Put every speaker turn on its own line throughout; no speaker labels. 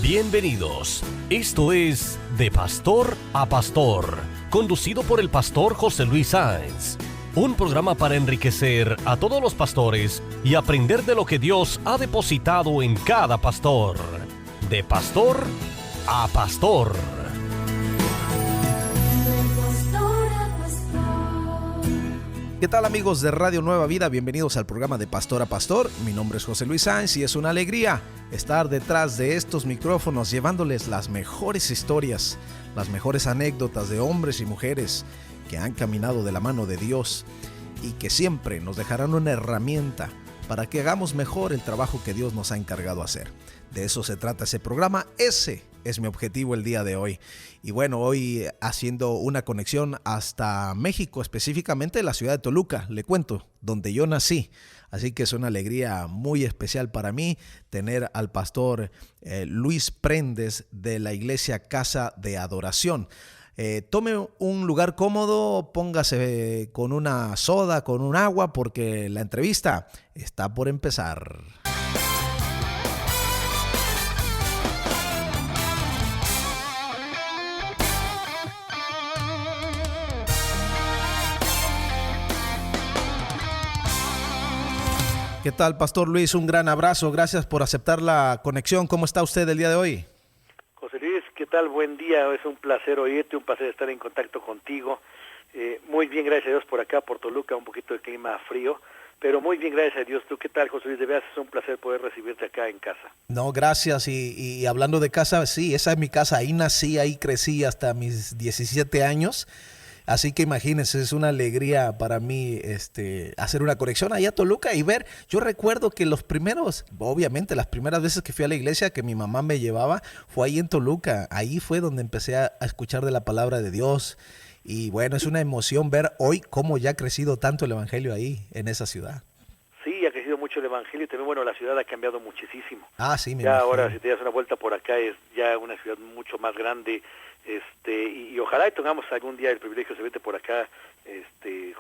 Bienvenidos. Esto es De Pastor a Pastor, conducido por el pastor José Luis Sáenz. Un programa para enriquecer a todos los pastores y aprender de lo que Dios ha depositado en cada pastor. De pastor a pastor.
¿Qué tal, amigos de Radio Nueva Vida? Bienvenidos al programa de Pastor a Pastor. Mi nombre es José Luis Sáenz y es una alegría estar detrás de estos micrófonos llevándoles las mejores historias, las mejores anécdotas de hombres y mujeres que han caminado de la mano de Dios y que siempre nos dejarán una herramienta para que hagamos mejor el trabajo que Dios nos ha encargado hacer. De eso se trata ese programa. Ese es mi objetivo el día de hoy. Y bueno, hoy haciendo una conexión hasta México, específicamente la ciudad de Toluca, le cuento, donde yo nací. Así que es una alegría muy especial para mí tener al pastor Luis Prendes de la iglesia Casa de Adoración. Tome un lugar cómodo, póngase con una soda, con un agua, porque la entrevista está por empezar. ¿Qué tal, Pastor Luis? Un gran abrazo. Gracias por aceptar la conexión. ¿Cómo está usted el día de hoy?
José Luis, ¿qué tal? Buen día. Es un placer oírte, un placer estar en contacto contigo. Muy bien, gracias a Dios, por acá, por Toluca, un poquito de clima frío, pero muy bien, gracias a Dios. ¿Tú qué tal, José Luis? De veras es un placer poder recibirte acá en casa.
No, gracias. Y hablando de casa, sí, esa es mi casa. Ahí nací, ahí crecí hasta mis 17 años. Así que imagínense, es una alegría para mí hacer una conexión allá a Toluca y ver. Yo recuerdo que obviamente las primeras veces que fui a la iglesia que mi mamá me llevaba fue ahí en Toluca. Ahí fue donde empecé a escuchar de la palabra de Dios. Y bueno, es una emoción ver hoy cómo ya ha crecido tanto el evangelio ahí en esa ciudad.
Sí, ha crecido mucho el evangelio y también, bueno, la ciudad ha cambiado muchísimo.
Ah, sí, me
ya
imagino.
Ahora, si te das una vuelta por acá, es ya una ciudad mucho más grande. Y ojalá tengamos algún día el privilegio de verte por acá,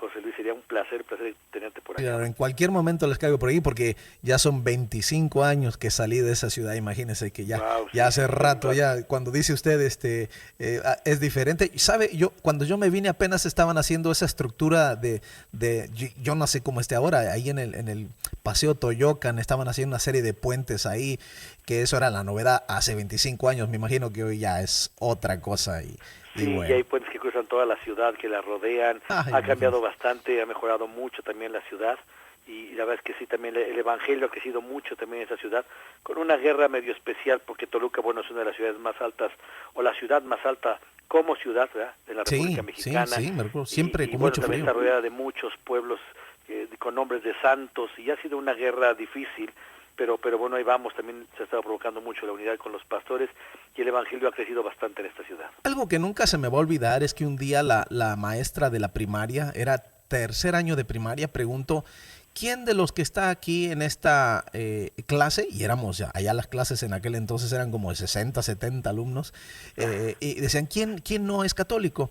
José Luis, sería un placer tenerte por acá.
Claro, en cualquier momento les caigo por ahí porque ya son 25 años que salí de esa ciudad. Imagínense que ya,
wow,
ya
sí,
hace rato, ya cuando dice usted es diferente. ¿Sabe? Cuando yo me vine apenas estaban haciendo esa estructura yo no sé cómo esté ahora, ahí en el Paseo Toyocan estaban haciendo una serie de puentes ahí, que eso era la novedad hace 25 años. Me imagino que hoy ya es otra cosa.
Sí,
bueno.
Y hay puentes que cruzan toda la ciudad, que la rodean. Ha cambiado bastante, ha mejorado mucho también la ciudad. Y la verdad es que sí, también el evangelio ha crecido mucho también en esa ciudad, con una guerra medio especial, porque Toluca, bueno, es una de las ciudades más altas, o la ciudad más alta como ciudad, ¿verdad?, de la República Mexicana.
Sí, me recuerdo, siempre con
bueno,
mucho
también
frío.
está rodeada de muchos pueblos con nombres de santos, y ha sido una guerra difícil, pero bueno, ahí vamos. También se ha estado provocando mucho la unidad con los pastores, y el evangelio ha crecido bastante en esta ciudad.
Algo que nunca se me va a olvidar es que un día la maestra de la primaria, era tercer año de primaria, preguntó: ¿quién de los que está aquí en esta clase? Y éramos ya, allá las clases en aquel entonces eran como de 60, 70 alumnos, y decían, ¿quién no es católico?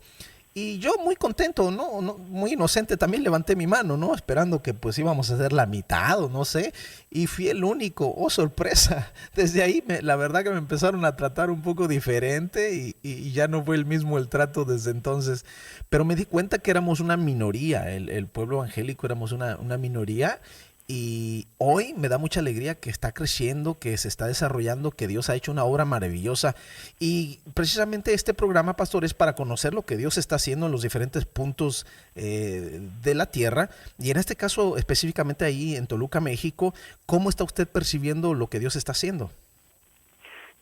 Y yo muy contento, ¿no? Muy inocente, también levanté mi mano, ¿no? Esperando que pues íbamos a hacer la mitad o no sé. Y fui el único. ¡Oh, sorpresa! Desde ahí la verdad que me empezaron a tratar un poco diferente y ya no fue el mismo el trato desde entonces. Pero me di cuenta que éramos una minoría, el pueblo evangélico éramos una minoría. Y hoy me da mucha alegría que está creciendo, que se está desarrollando, que Dios ha hecho una obra maravillosa. Y precisamente este programa, pastor, es para conocer lo que Dios está haciendo en los diferentes puntos de la tierra. Y en este caso, específicamente ahí en Toluca, México, ¿cómo está usted percibiendo lo que Dios está haciendo?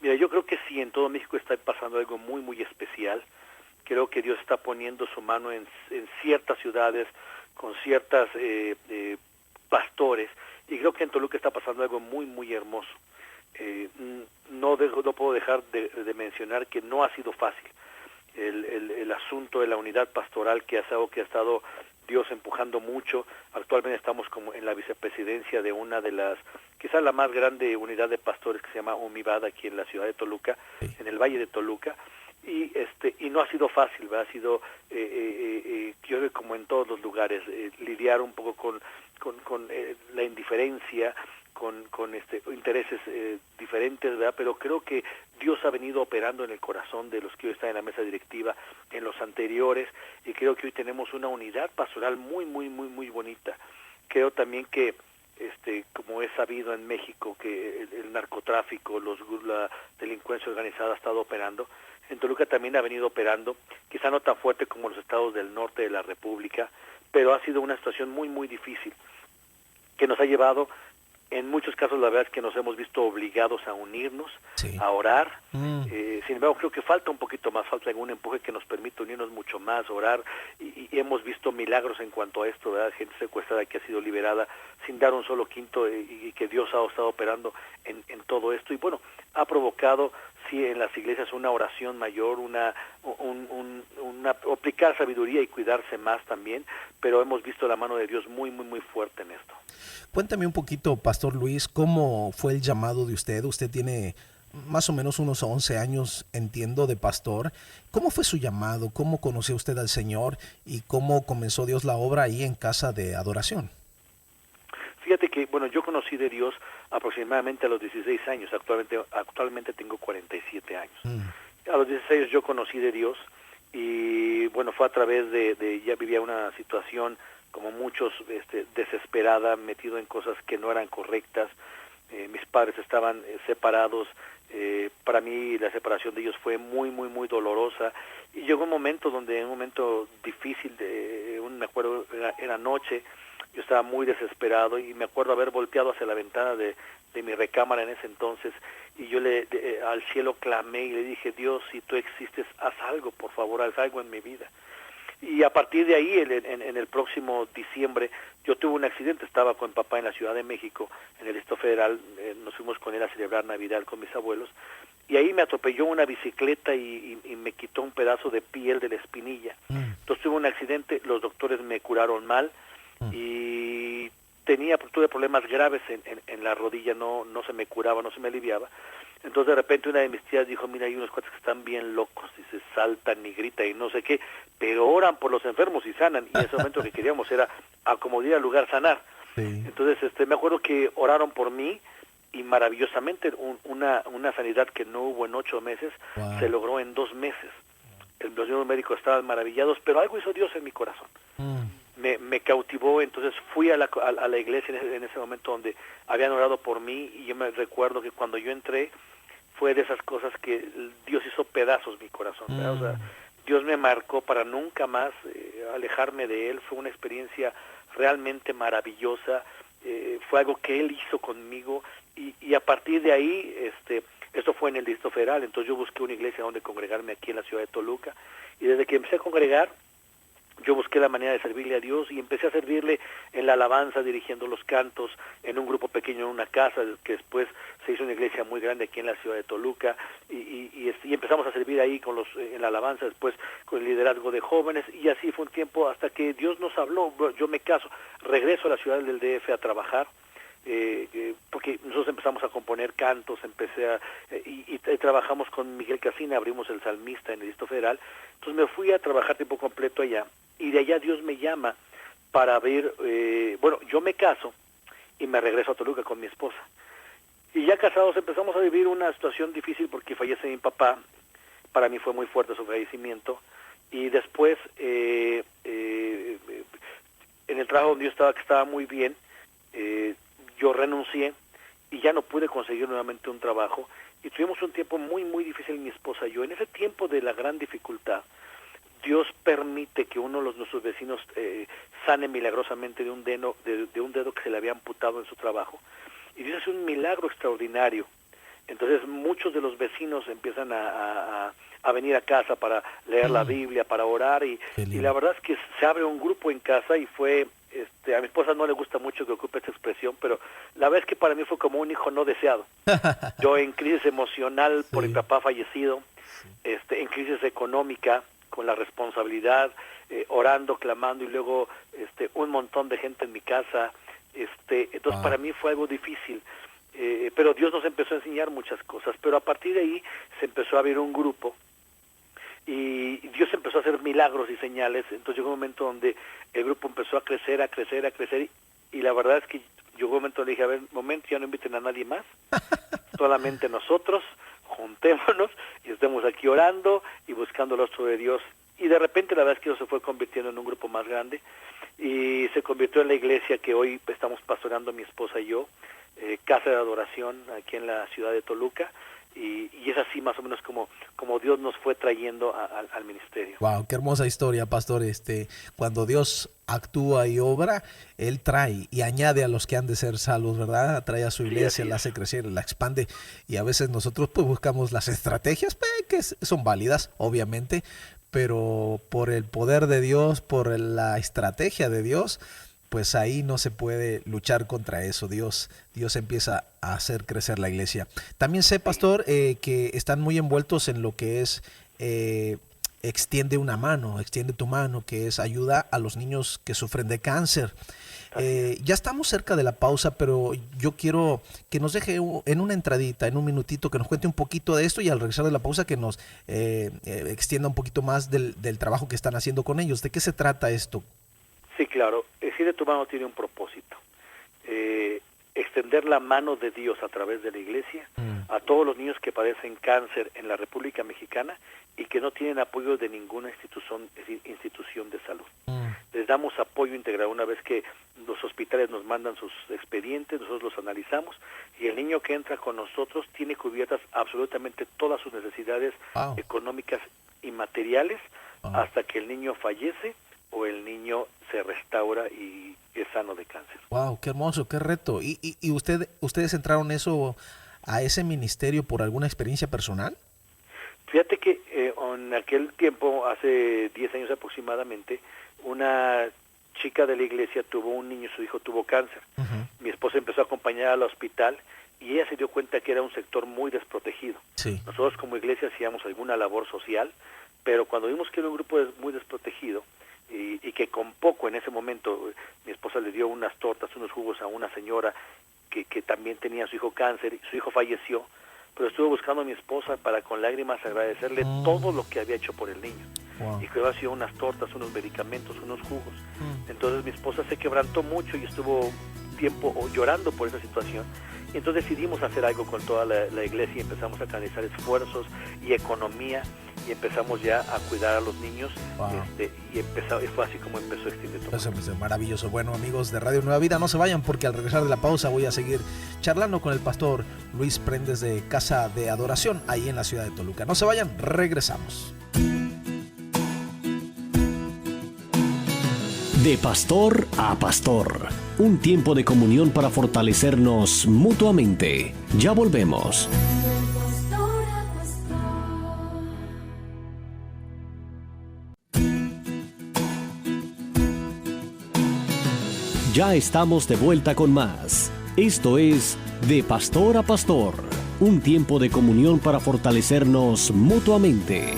Mira, yo creo que sí, en todo México está pasando algo muy, muy especial. Creo que Dios está poniendo su mano en ciertas ciudades, con ciertas pastores, y creo que en Toluca está pasando algo muy, muy hermoso. No puedo dejar de mencionar que no ha sido fácil el asunto de la unidad pastoral, que es algo que ha estado Dios empujando mucho. Actualmente estamos como en la vicepresidencia de una de las, quizás la más grande unidad de pastores, que se llama UMIVAD, aquí en la ciudad de Toluca, en el Valle de Toluca. Y no ha sido fácil, ¿verdad? Ha sido, yo creo, como en todos los lugares, lidiar un poco con la indiferencia, con intereses diferentes, ¿verdad? Pero creo que Dios ha venido operando en el corazón de los que hoy están en la mesa directiva, en los anteriores, y creo que hoy tenemos una unidad pastoral muy, muy, muy, muy bonita. Creo también que, como es sabido en México, que el narcotráfico, la delincuencia organizada ha estado operando. En Toluca también ha venido operando, quizá no tan fuerte como los estados del norte de la República, pero ha sido una situación muy, muy difícil, que nos ha llevado, en muchos casos la verdad es que nos hemos visto obligados a unirnos,
Sí.
a orar. Sin embargo, creo que falta un poquito más, falta algún empuje que nos permita unirnos mucho más, orar, y hemos visto milagros en cuanto a esto, ¿verdad? Gente secuestrada que ha sido liberada sin dar un solo quinto, y que Dios ha estado operando en todo esto, y bueno, ha provocado, sí, en las iglesias una oración mayor, aplicar sabiduría y cuidarse más también, pero hemos visto la mano de Dios muy, muy, muy fuerte en esto.
Cuéntame un poquito, Pastor Luis, ¿cómo fue el llamado de usted? Usted tiene más o menos unos 11 años, entiendo, de pastor. ¿Cómo fue su llamado? ¿Cómo conoció usted al Señor? ¿Y cómo comenzó Dios la obra ahí en casa de adoración?
Fíjate que, bueno, yo conocí de Dios aproximadamente a los 16 años, actualmente tengo 47 años. A los 16 yo conocí de Dios, y bueno, fue a través ya vivía una situación como muchos, desesperada, metido en cosas que no eran correctas. Mis padres estaban separados. Para mí la separación de ellos fue muy, muy, muy dolorosa, y llegó un momento difícil, me acuerdo, era noche, yo estaba muy desesperado, y me acuerdo haber volteado hacia la ventana de mi recámara en ese entonces, y yo al cielo clamé y le dije: Dios, si tú existes, haz algo, por favor, haz algo en mi vida. Y a partir de ahí, en el próximo diciembre, yo tuve un accidente. Estaba con papá en la Ciudad de México, en el Distrito Federal. Nos fuimos con él a celebrar Navidad con mis abuelos, y ahí me atropelló una bicicleta y me quitó un pedazo de piel de la espinilla. Entonces tuve un accidente, los doctores me curaron mal, y tuve problemas graves en la rodilla, no se me curaba, no se me aliviaba. Entonces de repente una de mis tías dijo: mira, hay unos cuates que están bien locos, y se saltan y gritan y no sé qué, pero oran por los enfermos y sanan, y en ese momento lo que queríamos era, como diría el lugar, sanar. Sí. Entonces me acuerdo que oraron por mí, y maravillosamente una sanidad que no hubo en 8 meses, se logró en 2 meses. Los mismos médicos estaban maravillados, pero algo hizo Dios en mi corazón. Me cautivó. Entonces fui a la iglesia en ese momento donde habían orado por mí, y yo me recuerdo que cuando yo entré, fue de esas cosas que Dios hizo pedazos mi corazón, ¿verdad? O sea, Dios me marcó para nunca más alejarme de Él. Fue una experiencia realmente maravillosa. Fue algo que Él hizo conmigo, y a partir de ahí, esto fue en el Distrito Federal. Entonces yo busqué una iglesia donde congregarme aquí en la ciudad de Toluca, y desde que empecé a congregar, yo busqué la manera de servirle a Dios, y empecé a servirle en la alabanza, dirigiendo los cantos, en un grupo pequeño en una casa, que después se hizo una iglesia muy grande aquí en la ciudad de Toluca, y empezamos a servir ahí en la alabanza, después con el liderazgo de jóvenes, y así fue un tiempo hasta que Dios nos habló. Yo me caso, regreso a la ciudad del DF a trabajar, porque nosotros empezamos a componer cantos, y trabajamos con Miguel Casina, abrimos el Salmista en el Distrito Federal. Entonces me fui a trabajar tiempo completo allá, y de allá Dios me llama para ver, yo me caso y me regreso a Toluca con mi esposa, y ya casados empezamos a vivir una situación difícil porque fallece mi papá. Para mí fue muy fuerte su fallecimiento, y después en el trabajo donde yo estaba, que estaba muy bien, yo renuncié y ya no pude conseguir nuevamente un trabajo, y tuvimos un tiempo muy, muy difícil mi esposa y yo. En ese tiempo de la gran dificultad, Dios permite que uno de nuestros vecinos sane milagrosamente de un dedo que se le había amputado en su trabajo, y Dios hace un milagro extraordinario. Entonces muchos de los vecinos empiezan a venir a casa para leer la Biblia, para orar, y la verdad es que se abre un grupo en casa, y fue... a mi esposa no le gusta mucho que ocupe esta expresión, pero la verdad es que para mí fue como un hijo no deseado. Yo en crisis emocional por mi papá fallecido, en crisis económica, con la responsabilidad, orando, clamando, y luego un montón de gente en mi casa. Entonces para mí fue algo difícil, pero Dios nos empezó a enseñar muchas cosas. Pero a partir de ahí se empezó a abrir un grupo, y Dios empezó a hacer milagros y señales. Entonces llegó un momento donde el grupo empezó a crecer, y la verdad es que llegó un momento donde dije: a ver, ya no inviten a nadie más, solamente nosotros, juntémonos y estemos aquí orando y buscando el rostro de Dios. Y de repente la verdad es que eso se fue convirtiendo en un grupo más grande y se convirtió en la iglesia que hoy estamos pastoreando mi esposa y yo, Casa de Adoración aquí en la ciudad de Toluca, y es así más o menos como Dios nos fue trayendo al ministerio.
Wow, qué hermosa historia, pastor. Cuando Dios actúa y obra, Él trae y añade a los que han de ser salvos, ¿verdad? Trae a su iglesia, la hace crecer, la expande, y a veces nosotros pues buscamos las estrategias que son válidas, obviamente, pero por el poder de Dios, por la estrategia de Dios, pues ahí no se puede luchar contra eso. Dios empieza a hacer crecer la iglesia. También sé, pastor, que están muy envueltos en lo que es extiende tu mano, que es ayuda a los niños que sufren de cáncer. Ya estamos cerca de la pausa, pero yo quiero que nos deje en una entradita, en un minutito, que nos cuente un poquito de esto, y al regresar de la pausa que nos extienda un poquito más del trabajo que están haciendo con ellos. ¿De qué se trata esto?
Sí, claro. Extiende tu mano tiene un propósito. Extender la mano de Dios a través de la iglesia a todos los niños que padecen cáncer en la República Mexicana y que no tienen apoyo de ninguna institución de salud. Les damos apoyo integral. Una vez que los hospitales nos mandan sus expedientes, nosotros los analizamos, y el niño que entra con nosotros tiene cubiertas absolutamente todas sus necesidades económicas y materiales hasta que el niño fallece o el niño se restaura y es sano de cáncer.
Wow, qué hermoso, qué reto. ¿Y ustedes entraron a ese ministerio por alguna experiencia personal?
Fíjate que en aquel tiempo, hace 10 años aproximadamente, una chica de la iglesia tuvo un niño, su hijo tuvo cáncer. Mi esposa empezó a acompañar al hospital y ella se dio cuenta que era un sector muy desprotegido. Sí. Nosotros como iglesia hacíamos alguna labor social, pero cuando vimos que era un grupo muy desprotegido, y que con poco en ese momento mi esposa le dio unas tortas, unos jugos a una señora que también tenía a su hijo cáncer, y su hijo falleció, pero estuve buscando a mi esposa para con lágrimas agradecerle todo lo que había hecho por el niño. Y que había sido unas tortas, unos medicamentos, unos jugos. Entonces mi esposa se quebrantó mucho y estuvo tiempo llorando por esa situación. Y entonces decidimos hacer algo con toda la iglesia y empezamos a canalizar esfuerzos y economía y empezamos ya a cuidar a los niños. Y fue así como empezó Extiende tu Mano.
Eso es maravilloso. Bueno, amigos de Radio Nueva Vida, no se vayan, porque al regresar de la pausa voy a seguir charlando con el pastor Luis Prendes de Casa de Adoración ahí en la ciudad de Toluca. No se vayan, regresamos.
De pastor a pastor, un tiempo de comunión para fortalecernos mutuamente. Ya volvemos. Ya estamos de vuelta con más. Esto es De Pastor a Pastor, un tiempo de comunión para fortalecernos mutuamente.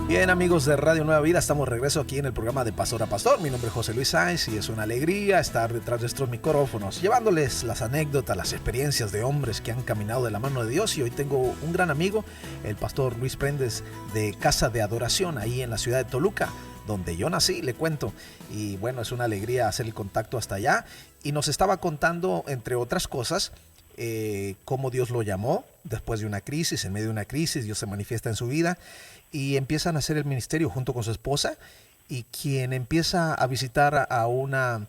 Bien, amigos de Radio Nueva Vida, estamos de regreso aquí en el programa de Pastor a Pastor. Mi nombre es José Luis Sáenz y es una alegría estar detrás de estos micrófonos, llevándoles las anécdotas, las experiencias de hombres que han caminado de la mano de Dios. Y hoy tengo un gran amigo, el pastor Luis Prendes de Casa de Adoración, ahí en la ciudad de Toluca, donde yo nací, le cuento. Y bueno, es una alegría hacer el contacto hasta allá. Y nos estaba contando, entre otras cosas, cómo Dios lo llamó después de una crisis. En medio de una crisis, Dios se manifiesta en su vida y empiezan a hacer el ministerio junto con su esposa, y quien empieza a visitar a una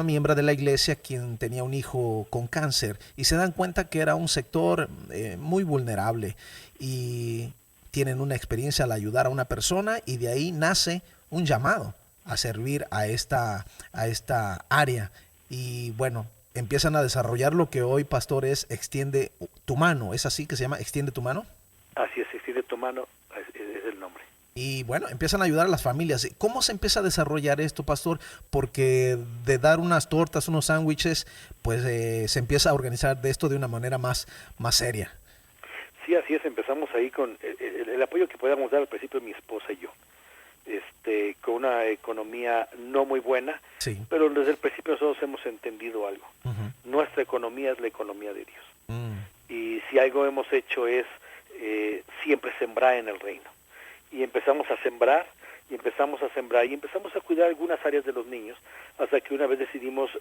miembro de la iglesia quien tenía un hijo con cáncer, y se dan cuenta que era un sector muy vulnerable, y tienen una experiencia al ayudar a una persona, y de ahí nace un llamado a servir a esta área. Y bueno, empiezan a desarrollar lo que hoy, pastor, es Extiende tu Mano. ¿Es así que se llama Extiende tu Mano?
Así es, Extiende tu Mano es el nombre.
Y bueno, empiezan a ayudar a las familias. ¿Cómo se empieza a desarrollar esto, pastor? Porque de dar unas tortas, unos sándwiches, pues se empieza a organizar de esto de una manera más seria.
Sí, así es. Empezamos ahí con el apoyo que podíamos dar al principio mi esposa y yo. Con una economía no muy buena, sí, pero desde el principio nosotros hemos entendido algo. Nuestra economía es la economía de Dios. Y si algo hemos hecho es siempre sembrar en el reino. Y empezamos a sembrar, y empezamos a sembrar y empezamos a cuidar algunas áreas de los niños, hasta que una vez decidimos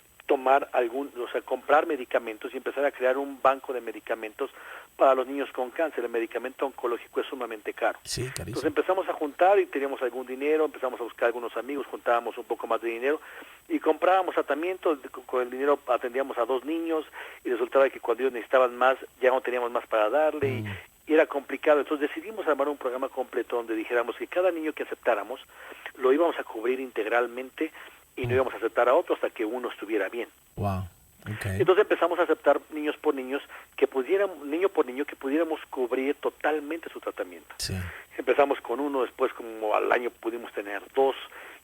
comprar medicamentos y empezar a crear un banco de medicamentos para los niños con cáncer. El medicamento oncológico es sumamente caro.
Sí, carísimo.
Entonces empezamos a juntar y teníamos algún dinero, empezamos a buscar algunos amigos, juntábamos un poco más de dinero y comprábamos tratamientos. Con el dinero atendíamos a 2 niños y resultaba que cuando ellos necesitaban más ya no teníamos más para darle y era complicado. Entonces decidimos armar un programa completo donde dijéramos que cada niño que aceptáramos lo íbamos a cubrir integralmente y no íbamos a aceptar a otro hasta que uno estuviera bien.
Wow. Okay.
Entonces empezamos a aceptar niño por niño que pudiéramos cubrir totalmente su tratamiento.
Sí.
Empezamos con uno, después como al año pudimos tener 2,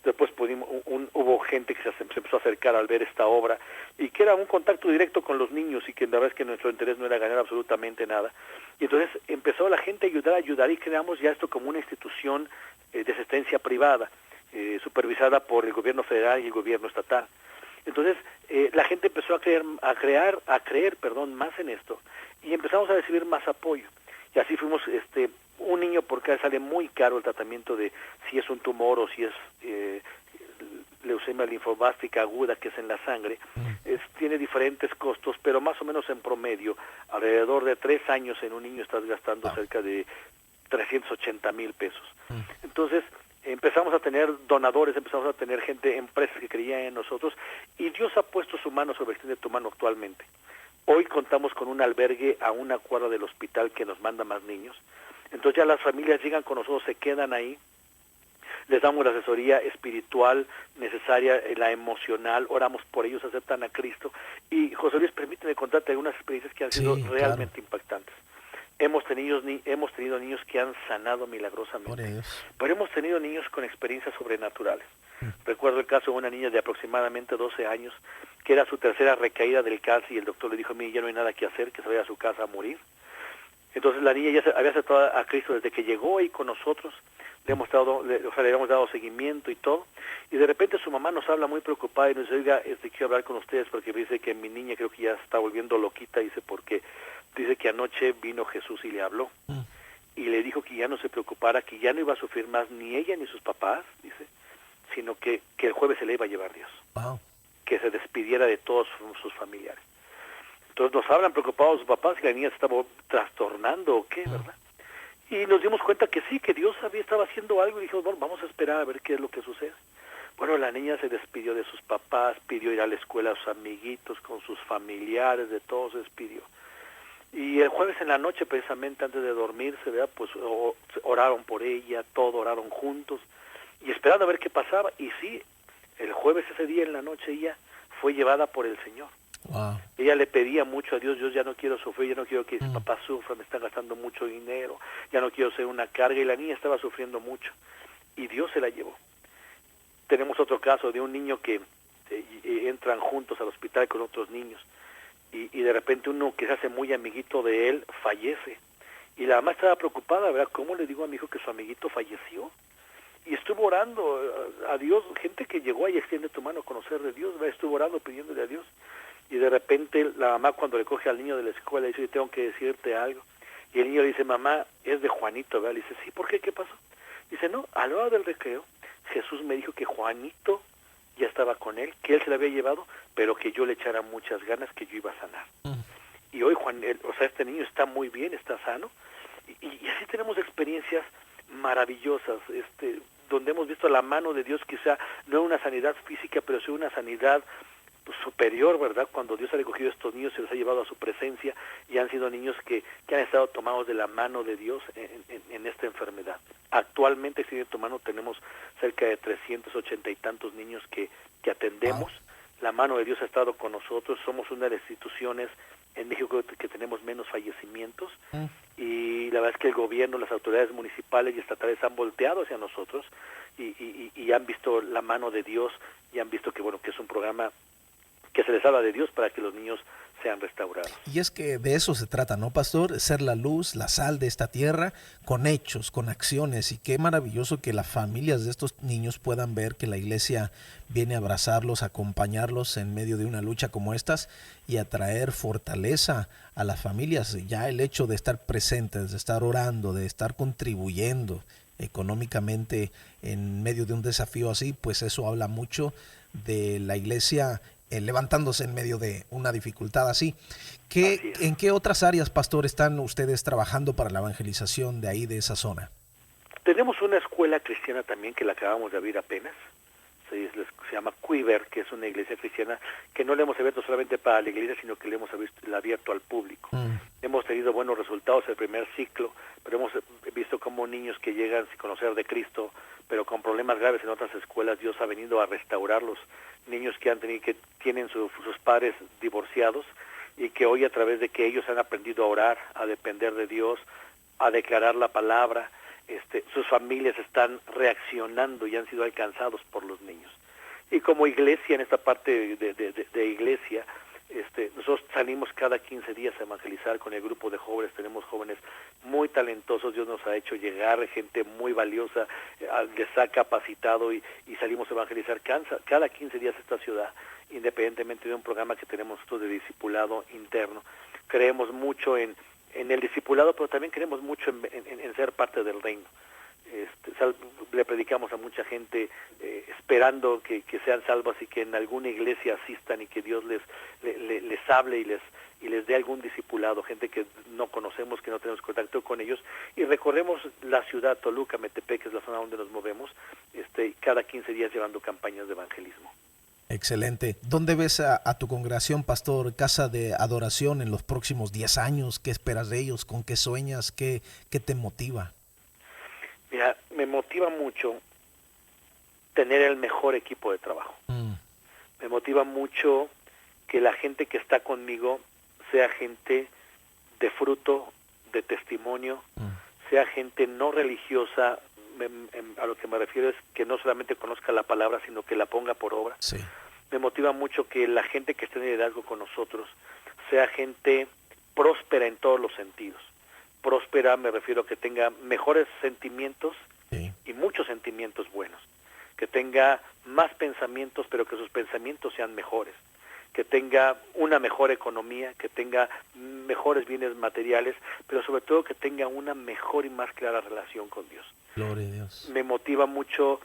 después hubo gente que se empezó a acercar al ver esta obra y que era un contacto directo con los niños y que la verdad es que nuestro interés no era ganar absolutamente nada. Y entonces empezó la gente a ayudar y creamos ya esto como una institución de asistencia privada, supervisada por el gobierno federal y el gobierno estatal. Entonces la gente empezó a creer más en esto y empezamos a recibir más apoyo. Y así fuimos, un niño por cada sale muy caro el tratamiento de si es un tumor o si es leucemia linfobástica aguda, que es en la sangre. Tiene diferentes costos, pero más o menos en promedio, alrededor de 3 años en un niño estás gastando cerca de 380,000 pesos. Entonces empezamos a tener donadores, empezamos a tener empresas que creían en nosotros y Dios ha puesto su mano sobre extiende tu mano actualmente. Hoy contamos con un albergue a una cuadra del hospital que nos manda más niños. Entonces ya las familias llegan con nosotros, se quedan ahí, les damos la asesoría espiritual necesaria, la emocional, oramos por ellos, aceptan a Cristo. Y José Luis, permíteme contarte algunas experiencias que han sido realmente impactantes. Hemos tenido niños que han sanado milagrosamente, pero hemos tenido niños con experiencias sobrenaturales. Recuerdo el caso de una niña de aproximadamente 12 años, que era su tercera recaída del cáncer y el doctor le dijo: mire, ya no hay nada que hacer, que se vaya a su casa a morir. Entonces la niña ya había aceptado a Cristo desde que llegó ahí con nosotros, le habíamos dado seguimiento y todo, y de repente su mamá nos habla muy preocupada y nos dice: oiga, quiero hablar con ustedes porque dice que mi niña creo que ya está volviendo loquita, dice, porque dice que anoche vino Jesús y le habló, y le dijo que ya no se preocupara, que ya no iba a sufrir más ni ella ni sus papás, dice, sino que el jueves se le iba a llevar Dios, que se despidiera de todos sus familiares. Entonces nos hablan preocupados sus papás que la niña se estaba trastornando o qué, ¿verdad? Y nos dimos cuenta que sí, que Dios estaba haciendo algo y dijimos: bueno, vamos a esperar a ver qué es lo que sucede. Bueno, la niña se despidió de sus papás, pidió ir a la escuela a sus amiguitos, con sus familiares, de todos se despidió. Y el jueves en la noche, precisamente antes de dormirse, ¿verdad? Pues oraron por ella, oraron juntos y esperando a ver qué pasaba. Y sí, el jueves ese día en la noche ella fue llevada por el Señor. Wow. Ella le pedía mucho a Dios: Dios, ya no quiero sufrir, ya no quiero que mis papás sufran, me están gastando mucho dinero, ya no quiero ser una carga. Y la niña estaba sufriendo mucho y Dios se la llevó. Tenemos otro caso de un niño que entran juntos al hospital con otros niños y de repente uno que se hace muy amiguito de él fallece y la mamá estaba preocupada, ¿verdad? ¿Cómo le digo a mi hijo que su amiguito falleció? Y estuvo orando a Dios, gente que llegó ahí, extiende tu mano a conocer de Dios, ¿verdad? Estuvo orando pidiéndole a Dios. Y de repente la mamá, cuando le coge al niño de la escuela, le dice: tengo que decirte algo. Y el niño le dice: mamá, es de Juanito, ¿verdad? Le dice: sí, ¿por qué? ¿Qué pasó? Dice: no, a la hora del recreo, Jesús me dijo que Juanito ya estaba con él, que él se le había llevado, pero que yo le echara muchas ganas, que yo iba a sanar. Y hoy este niño está muy bien, está sano. Y así tenemos experiencias maravillosas, donde hemos visto la mano de Dios, quizá no una sanidad física, pero sí una sanidad superior, ¿verdad? Cuando Dios ha recogido a estos niños, se los ha llevado a su presencia y han sido niños que han estado tomados de la mano de Dios en esta enfermedad. Actualmente, si de tu mano, tenemos cerca de 380 y tantos niños que atendemos. La mano de Dios ha estado con nosotros. Somos una de las instituciones en México que tenemos menos fallecimientos y la verdad es que el gobierno, las autoridades municipales y estatales han volteado hacia nosotros y han visto la mano de Dios y han visto que es un programa que se les habla de Dios para que los niños sean restaurados.
Y es que de eso se trata, ¿no, pastor? Ser la luz, la sal de esta tierra, con hechos, con acciones. Y qué maravilloso que las familias de estos niños puedan ver que la iglesia viene a abrazarlos, a acompañarlos en medio de una lucha como estas y a traer fortaleza a las familias. Ya el hecho de estar presentes, de estar orando, de estar contribuyendo, económicamente en medio de un desafío así, pues eso habla mucho de la iglesia levantándose en medio de una dificultad así. ¿En qué otras áreas, pastor, están ustedes trabajando para la evangelización de ahí, de esa zona?
Tenemos una escuela cristiana también que la acabamos de abrir apenas. Se llama Quiver, que es una iglesia cristiana que no le hemos abierto solamente para la iglesia, sino que le hemos abierto al público. Hemos tenido buenos resultados el primer ciclo, pero hemos visto como niños que llegan sin conocer de Cristo, pero con problemas graves en otras escuelas, Dios ha venido a restaurarlos. Niños que tienen sus padres divorciados y que hoy, a través de que ellos han aprendido a orar, a depender de Dios, a declarar la palabra, sus familias están reaccionando y han sido alcanzados por los niños. Y como iglesia, en esta parte de iglesia, nosotros salimos cada 15 días a evangelizar con el grupo de jóvenes. Tenemos jóvenes muy talentosos, Dios nos ha hecho llegar gente muy valiosa, les ha capacitado y salimos a evangelizar cada 15 días a esta ciudad, independientemente de un programa que tenemos nosotros de discipulado interno. Creemos mucho en el discipulado, pero también creemos mucho en ser parte del reino. Le predicamos a mucha gente esperando que sean salvas y que en alguna iglesia asistan y que Dios les hable y les dé algún discipulado, gente que no conocemos, que no tenemos contacto con ellos, y recorremos la ciudad, Toluca, Metepec, que es la zona donde nos movemos, cada 15 días llevando campañas de evangelismo.
Excelente. ¿Dónde ves a tu congregación, pastor, casa de adoración en los próximos 10 años? ¿Qué esperas de ellos? ¿Con qué sueñas? ¿Qué te motiva?
Mira, me motiva mucho tener el mejor equipo de trabajo. Me motiva mucho que la gente que está conmigo sea gente de fruto, de testimonio, sea gente no religiosa. A lo que me refiero es que no solamente conozca la palabra, sino que la ponga por obra.
Sí.
Me motiva mucho que la gente que esté en liderazgo con nosotros sea gente próspera en todos los sentidos. Próspera me refiero a que tenga mejores sentimientos y muchos sentimientos buenos. Que tenga más pensamientos, pero que sus pensamientos sean mejores. Que tenga una mejor economía, que tenga mejores bienes materiales, pero sobre todo que tenga una mejor y más clara relación con Dios.
Gloria a Dios.
Me motiva mucho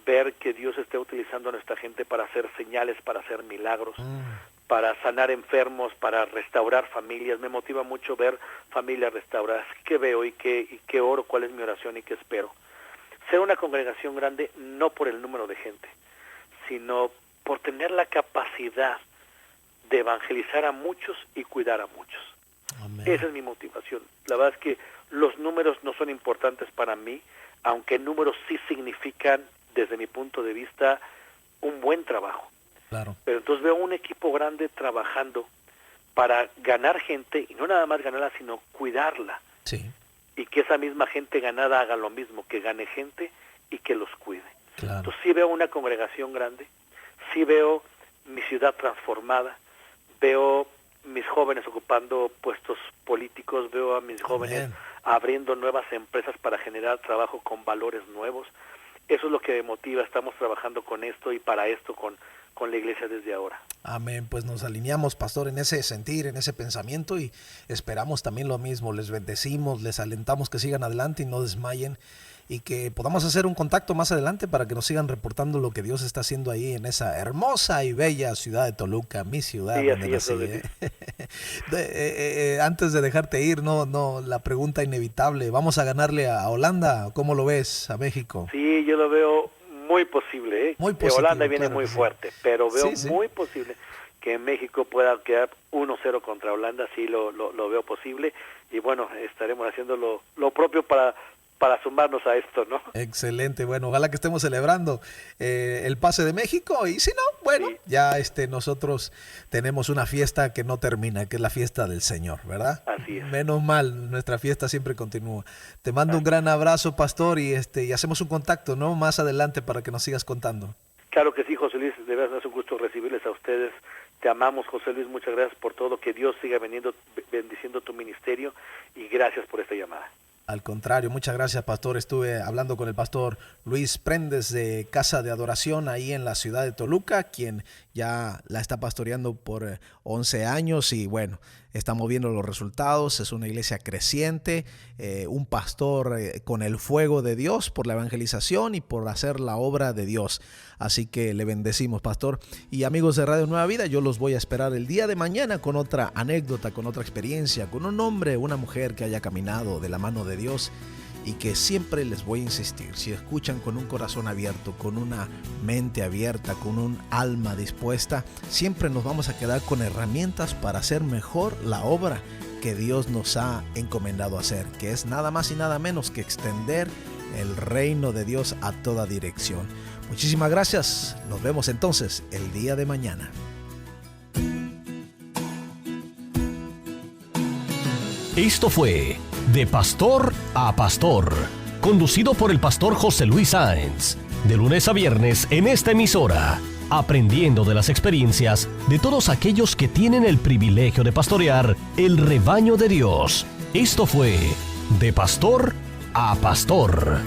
ver que Dios esté utilizando a nuestra gente para hacer señales, para hacer milagros, para sanar enfermos, para restaurar familias. Me motiva mucho ver familias restauradas. ¿Qué veo y qué oro? ¿Cuál es mi oración y qué espero? Ser una congregación grande no por el número de gente, sino por tener la capacidad de evangelizar a muchos y cuidar a muchos. Amén. Esa es mi motivación. La verdad es que los números no son importantes para mí, aunque números sí significan, desde mi punto de vista, un buen trabajo.
Claro.
Pero entonces veo un equipo grande trabajando para ganar gente, y no nada más ganarla, sino cuidarla.
Sí.
Y que esa misma gente ganada haga lo mismo, que gane gente y que los cuide.
Claro.
Entonces sí veo una congregación grande, sí veo mi ciudad transformada, veo mis jóvenes ocupando puestos políticos, veo a mis jóvenes abriendo nuevas empresas para generar trabajo con valores nuevos. Eso es lo que me motiva. Estamos trabajando con esto y para esto con la iglesia desde ahora.
Amén. Pues nos alineamos, pastor, en ese sentir, en ese pensamiento, y esperamos también lo mismo. Les bendecimos, les alentamos que sigan adelante y no desmayen, y que podamos hacer un contacto más adelante para que nos sigan reportando lo que Dios está haciendo ahí en esa hermosa y bella ciudad de Toluca, mi ciudad.
Sí,
donde
así
nací, antes de dejarte ir, la pregunta inevitable, ¿vamos a ganarle a Holanda? ¿Cómo lo ves, a México?
Sí, yo lo veo muy posible.
Muy positivo,
Holanda viene
claro
muy fuerte, pero veo
sí.
muy posible que México pueda quedar 1-0 contra Holanda. Sí, lo veo posible, y bueno, estaremos haciendo lo propio para sumarnos a esto, ¿no?
Excelente, bueno, ojalá que estemos celebrando el pase de México, y si no, bueno, sí. Ya nosotros tenemos una fiesta que no termina, que es la fiesta del Señor, ¿verdad?
Así es.
Menos mal, nuestra fiesta siempre continúa. Te mando un gran abrazo, pastor, y hacemos un contacto, ¿no? Más adelante para que nos sigas contando.
Claro que sí, José Luis, de verdad es un gusto recibirles a ustedes. Te amamos, José Luis, muchas gracias por todo, que Dios siga bendiciendo tu ministerio, y gracias por esta llamada.
Al contrario, muchas gracias, pastor. Estuve hablando con el pastor Luis Prendes de Casa de Adoración ahí en la ciudad de Toluca, quien ya la está pastoreando por 11 años y bueno, estamos viendo los resultados. Es una iglesia creciente, un pastor con el fuego de Dios por la evangelización y por hacer la obra de Dios. Así que le bendecimos, pastor. Y amigos de Radio Nueva Vida, yo los voy a esperar el día de mañana con otra anécdota, con otra experiencia, con un hombre, una mujer que haya caminado de la mano de Dios. Y que siempre les voy a insistir, si escuchan con un corazón abierto, con una mente abierta, con un alma dispuesta, siempre nos vamos a quedar con herramientas para hacer mejor la obra que Dios nos ha encomendado hacer, que es nada más y nada menos que extender el reino de Dios a toda dirección. Muchísimas gracias, nos vemos entonces el día de mañana.
Esto fue De Pastor a Pastor, conducido por el pastor José Luis Sáenz, de lunes a viernes en esta emisora, aprendiendo de las experiencias de todos aquellos que tienen el privilegio de pastorear el rebaño de Dios. Esto fue De Pastor a Pastor.